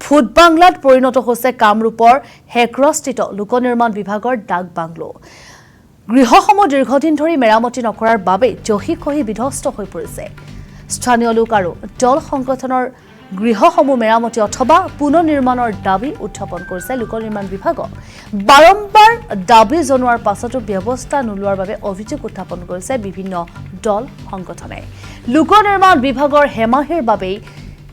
Food বাংলাত পৰিণত হৈছে কামৰূপৰ হেক্ৰস্থিত লোক নিৰ্মাণ বিভাগৰ ডাক বাংলো। গৃহসমূহ দীৰ্ঘদিন ধৰি মেৰামতি নকৰাৰ বাবে জহি খহি বিধ্বস্ত হৈ পৰিছে। স্থানীয় লোক আৰু দল সংগঠনৰ গৃহসমূহ মেৰামতি অথবা পুনৰ নিৰ্মাণৰ দাবী উত্থাপন কৰিছে লোক নিৰ্মাণ বিভাগক। বাৰম্বাৰ দাবী জনোৱাৰ পাছতো ব্যৱস্থা নোলোৱাৰ বাবে অভিযোগ উত্থাপন কৰিছে বিভিন্ন দল সংগঠনে। লোক নিৰ্মাণ বিভাগৰ হেমাহিৰ বাবেই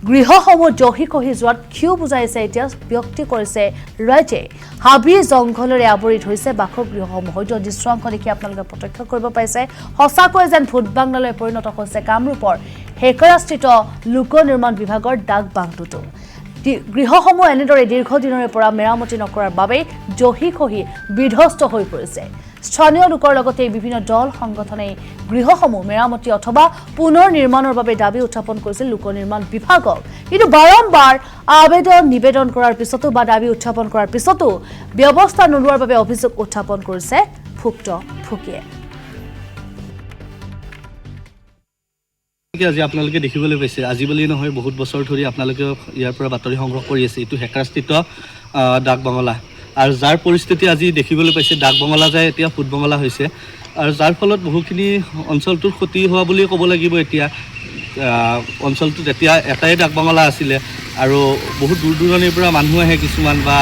গৃহসমূহ জহি খহি যোৱাত ক্ষোভ বুজাইছে এতিয়া ব্যক্তি কৰিছে ৰাইজে। হাবি জংঘলেৰে আৱৰি ধৰিছে বাসগৃহসমূহ। হয়তো দৃশ্যাংশ দেখি আপোনালোকে প্ৰত্যক্ষ কৰিব পাৰিছে সঁচাকৈ যেন ফুড বাংলালৈ পৰিণত হৈছে কামৰূপৰ হেক্ৰস্থিত লোক নিৰ্মাণ বিভাগৰ ডাক বাংলোটো। গৃহসমূহ এনেদৰে দীৰ্ঘদিনৰে পৰা মেৰামতি নকৰাৰ বাবে জহি খহি বিধ্বস্ত হৈ পৰিছে। স্থানীয় লোকৰ লগতে বিভিন্ন দল সংগঠনে গৃহসমূহ মেৰামতি অথবা পুনৰ নিৰ্মাণৰ বাবে দাবী উত্থাপন কৰিছিল লোক নিৰ্মাণ বিভাগক। কিন্তু বাৰম্বাৰ আবেদন নিবেদন কৰাৰ পিছতো বা দাবী উত্থাপন কৰাৰ পিছতো ব্যৱস্থা নোলোৱাৰ বাবে অভিযোগ উত্থাপন কৰিছে ভুক্তভোগীয়ে। আজি আপোনালোকে দেখিবলৈ পাইছে, আজি বুলি নহয় বহুত বছৰ ধৰি আপোনালোকে ইয়াৰ পৰা বাতৰি সংগ্ৰহ কৰি আছে। এইটো হেক্ৰস্থিত ডাক বাংলা আৰু যাৰ পৰিস্থিতি আজি দেখিবলৈ পাইছে, ডাক বাংলা যায় এতিয়া ফুড বাংলা হৈছে আৰু যাৰ ফলত বহুখিনি অঞ্চলটোৰ ক্ষতি হোৱা বুলি ক'ব লাগিব। এতিয়া অঞ্চলটোত এতিয়া এটাই ডাক বাংলা আছিলে আৰু বহুত দূৰ দূৰণিৰ পৰা মানুহ আহে কিছুমান বা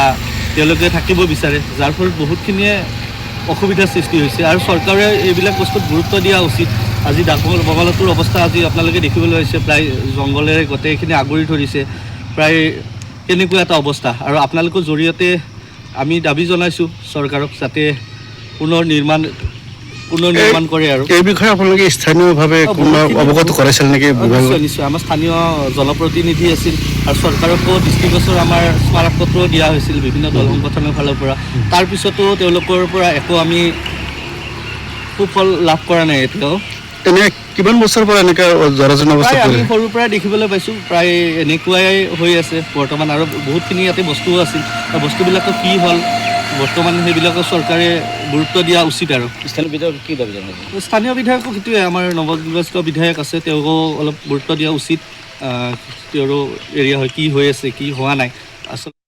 তেওঁলোকে থাকিব বিচাৰে, যাৰ ফলত বহুতখিনিয়ে অসুবিধাৰ সৃষ্টি হৈছে আৰু চৰকাৰে এইবিলাক বস্তুত গুৰুত্ব দিয়া উচিত। আজি ডাক বাংলাটোৰ অৱস্থা আজি আপোনালোকে দেখিবলৈ পাইছে, প্ৰায় জংঘলেৰে গোটেইখিনি আগুৰি ধৰিছে, প্ৰায় কেনেকুৱা এটা অৱস্থা। আৰু আপোনালোকৰ জৰিয়তে আমি দাবী জনাইছোঁ চৰকাৰক যাতে পুনৰ নিৰ্মাণ কৰে। আৰু এই বিষয়ে আপোনালোকে স্থানীয়ভাৱে অৱগত কৰাইছিল নেকি? নিশ্চয় আমাৰ স্থানীয় জনপ্ৰতিনিধি আছিল আৰু চৰকাৰকো দৃষ্টিগোচৰ আমাৰ স্মাৰকপত্ৰও দিয়া হৈছিল বিভিন্ন দল সংগঠনৰ ফালৰ পৰা। তাৰপিছতো তেওঁলোকৰ পৰা একো আমি সুফল লাভ কৰা নাই। এতিয়াও এনে কিমান বছৰৰ পৰা এনেকৈ জৰাজীৰ্ণ অৱস্থা? আমি সৰুৰ পৰাই দেখিবলৈ পাইছোঁ, প্ৰায় এনেকুৱাই হৈ আছে বৰ্তমান। আৰু বহুতখিনি ইয়াতে বস্তুও আছিল, বস্তুবিলাকো কি হ'ল বৰ্তমান সেইবিলাকক চৰকাৰে গুৰুত্ব দিয়া উচিত। আৰু স্থানীয় বিধায়ক কি দাবী জনাইছে? স্থানীয় বিধায়কো সেইটোৱে, আমাৰ নৱনিৰ্বাচিত বিধায়ক আছে, তেওঁকো অলপ গুৰুত্ব দিয়া উচিত। তেওঁৰো এৰিয়া হয় কি হৈ আছে কি হোৱা নাই আচলতে।